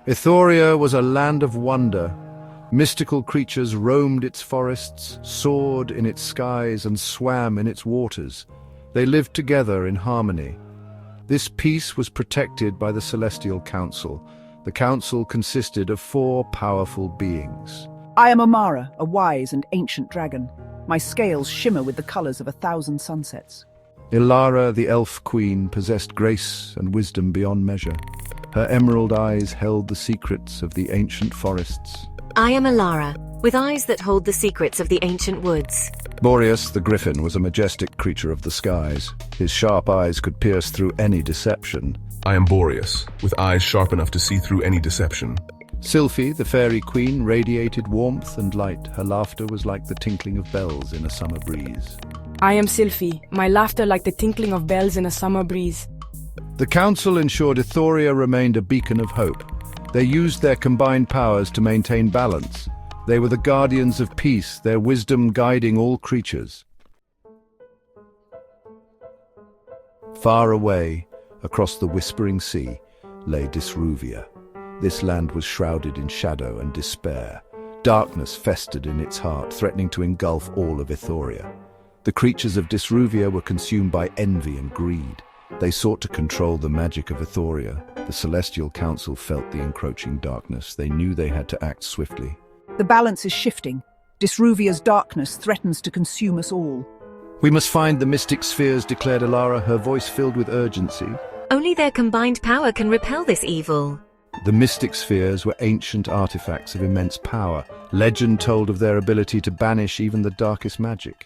Ithoria was a land of wonder. Mystical creatures roamed its forests, soared in its skies, and swam in its waters. They lived together in harmony. This peace was protected by the Celestial Council. The council consisted of 4 powerful beings. I am Omara, a wise and ancient dragon. My scales shimmer with the colors of 1,000 sunsets. Ilara, the elf queen, possessed grace and wisdom beyond measure. Her emerald eyes held the secrets of the ancient forests. I am Alara, with eyes that hold the secrets of the ancient woods. Boreas, the griffin, was a majestic creature of the skies. His sharp eyes could pierce through any deception. I am Boreas, with eyes sharp enough to see through any deception. Sylphie, the fairy queen, radiated warmth and light. Her laughter was like the tinkling of bells in a summer breeze. I am Sylphie, my laughter like the tinkling of bells in a summer breeze. The council ensured Ithoria remained a beacon of hope. They used their combined powers to maintain balance. They were the guardians of peace, their wisdom guiding all creatures. Far away, across the whispering sea, lay Disruvia. This land was shrouded in shadow and despair. Darkness festered in its heart, threatening to engulf all of Ithoria. The creatures of Disruvia were consumed by envy and greed. They sought to control the magic of Ithoria. The Celestial Council felt the encroaching darkness. They knew they had to act swiftly. The balance is shifting. Disruvia's darkness threatens to consume us all. "We must find the mystic spheres," declared Alara, her voice filled with urgency. Only their combined power can repel this evil. The mystic spheres were ancient artifacts of immense power. Legend told of their ability to banish even the darkest magic.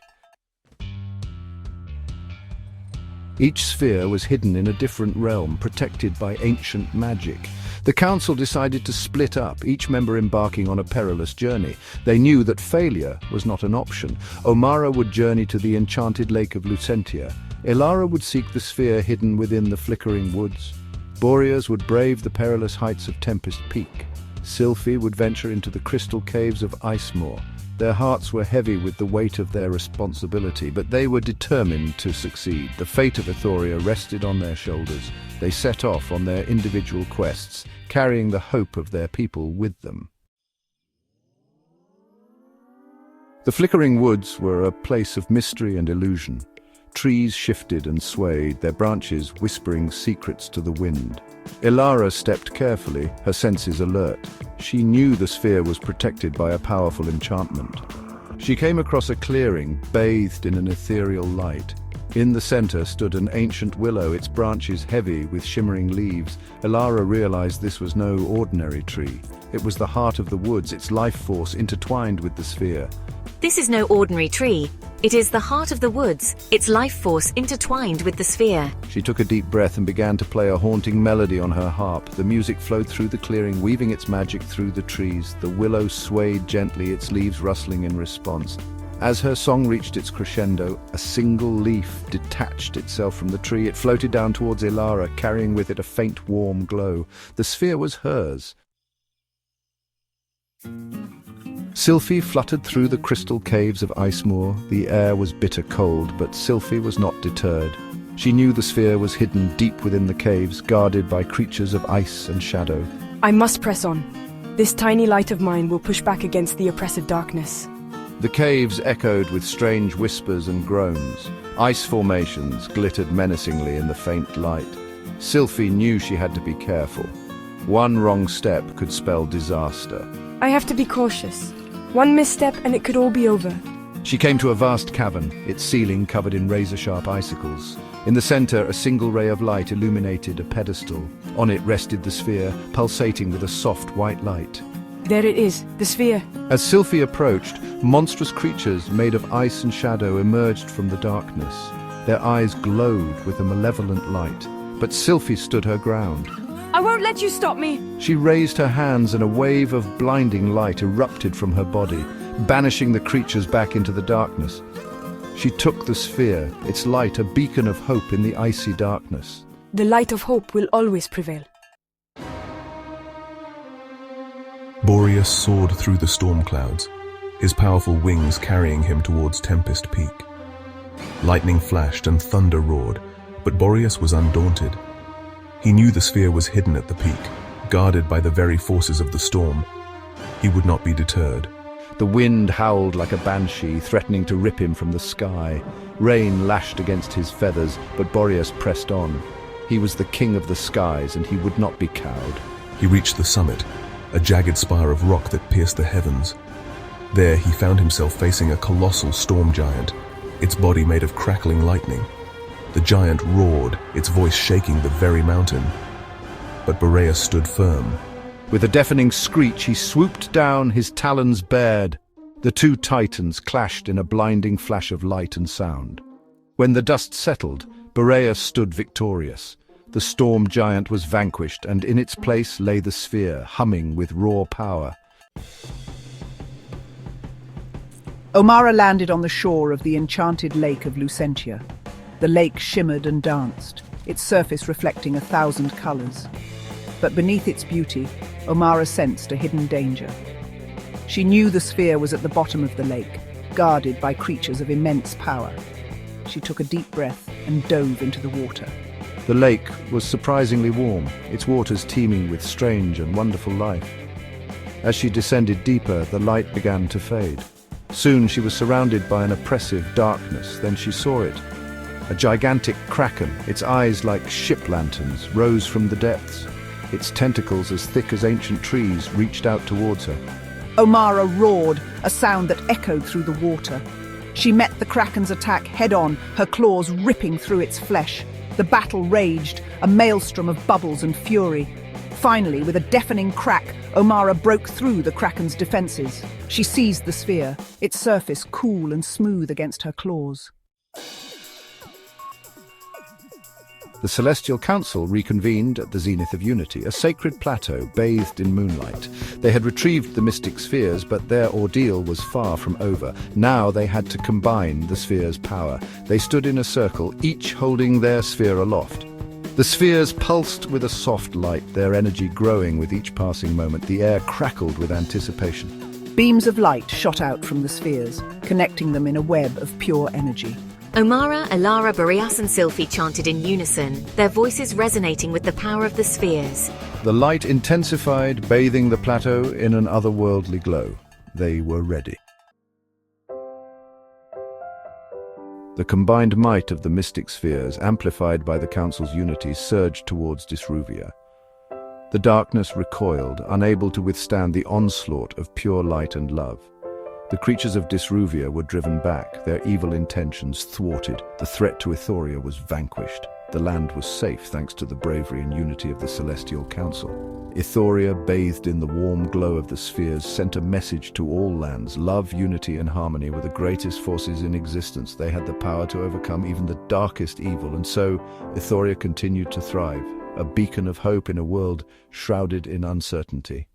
Each sphere was hidden in a different realm, protected by ancient magic. The council decided to split up, each member embarking on a perilous journey. They knew that failure was not an option. Omara would journey to the enchanted lake of Lucentia. Ilara would seek the sphere hidden within the flickering woods. Boreas would brave the perilous heights of Tempest Peak. Sylphie would venture into the crystal caves of Icemoor. Their hearts were heavy with the weight of their responsibility, but they were determined to succeed. The fate of Ithoria rested on their shoulders. They set off on their individual quests, carrying the hope of their people with them. The flickering woods were a place of mystery and illusion. Trees shifted and swayed, their branches whispering secrets to the wind. Ilara stepped carefully, her senses alert. She knew the sphere was protected by a powerful enchantment. She came across a clearing, bathed in an ethereal light. In the center stood an ancient willow, its branches heavy with shimmering leaves. Ilara realized this was no ordinary tree. It was the heart of the woods, its life force intertwined with the sphere. This is no ordinary tree. It is the heart of the woods, its life force intertwined with the sphere. She took a deep breath and began to play a haunting melody on her harp. The music flowed through the clearing, weaving its magic through the trees. The willow swayed gently, its leaves rustling in response. As her song reached its crescendo, a single leaf detached itself from the tree. It floated down towards Ilara, carrying with it a faint, warm glow. The sphere was hers. Sylphie fluttered through the crystal caves of Icemoor. The air was bitter cold, but Sylphie was not deterred. She knew the sphere was hidden deep within the caves, guarded by creatures of ice and shadow. I must press on. This tiny light of mine will push back against the oppressive darkness. The caves echoed with strange whispers and groans. Ice formations glittered menacingly in the faint light. Sylphie knew she had to be careful. One wrong step could spell disaster. I have to be cautious. One misstep and it could all be over. She came to a vast cavern, its ceiling covered in razor-sharp icicles. In the center, a single ray of light illuminated a pedestal. On it rested the sphere, pulsating with a soft white light. There it is, the sphere. As Sylphie approached, monstrous creatures made of ice and shadow emerged from the darkness. Their eyes glowed with a malevolent light, but Sylphie stood her ground. I won't let you stop me! She raised her hands and a wave of blinding light erupted from her body, banishing the creatures back into the darkness. She took the sphere, its light a beacon of hope in the icy darkness. The light of hope will always prevail. Boreas soared through the storm clouds, his powerful wings carrying him towards Tempest Peak. Lightning flashed and thunder roared, but Boreas was undaunted. He knew the sphere was hidden at the peak, guarded by the very forces of the storm. He would not be deterred. The wind howled like a banshee, threatening to rip him from the sky. Rain lashed against his feathers, but Boreas pressed on. He was the king of the skies, and he would not be cowed. He reached the summit, a jagged spire of rock that pierced the heavens. There he found himself facing a colossal storm giant, its body made of crackling lightning. The giant roared, its voice shaking the very mountain. But Boreas stood firm. With a deafening screech, he swooped down, his talons bared. The two titans clashed in a blinding flash of light and sound. When the dust settled, Boreas stood victorious. The storm giant was vanquished, and in its place lay the sphere, humming with raw power. Omara landed on the shore of the enchanted lake of Lucentia. The lake shimmered and danced, its surface reflecting 1,000 colors. But beneath its beauty, Omara sensed a hidden danger. She knew the sphere was at the bottom of the lake, guarded by creatures of immense power. She took a deep breath and dove into the water. The lake was surprisingly warm, its waters teeming with strange and wonderful life. As she descended deeper, the light began to fade. Soon she was surrounded by an oppressive darkness. Then she saw it. A gigantic kraken, its eyes like ship lanterns, rose from the depths. Its tentacles, as thick as ancient trees, reached out towards her. Omara roared, a sound that echoed through the water. She met the kraken's attack head-on, her claws ripping through its flesh. The battle raged, a maelstrom of bubbles and fury. Finally, with a deafening crack, Omara broke through the kraken's defenses. She seized the sphere, its surface cool and smooth against her claws. The Celestial Council reconvened at the zenith of Unity, a sacred plateau bathed in moonlight. They had retrieved the mystic spheres, but their ordeal was far from over. Now they had to combine the spheres' power. They stood in a circle, each holding their sphere aloft. The spheres pulsed with a soft light, their energy growing with each passing moment. The air crackled with anticipation. Beams of light shot out from the spheres, connecting them in a web of pure energy. Omara, Alara, Boreas and Sylphie chanted in unison, their voices resonating with the power of the spheres. The light intensified, bathing the plateau in an otherworldly glow. They were ready. The combined might of the mystic spheres, amplified by the Council's unity, surged towards Disruvia. The darkness recoiled, unable to withstand the onslaught of pure light and love. The creatures of Disruvia were driven back, their evil intentions thwarted. The threat to Ithoria was vanquished. The land was safe thanks to the bravery and unity of the Celestial Council. Ithoria, bathed in the warm glow of the spheres, sent a message to all lands. Love, unity, and harmony were the greatest forces in existence. They had the power to overcome even the darkest evil, and so Ithoria continued to thrive, a beacon of hope in a world shrouded in uncertainty.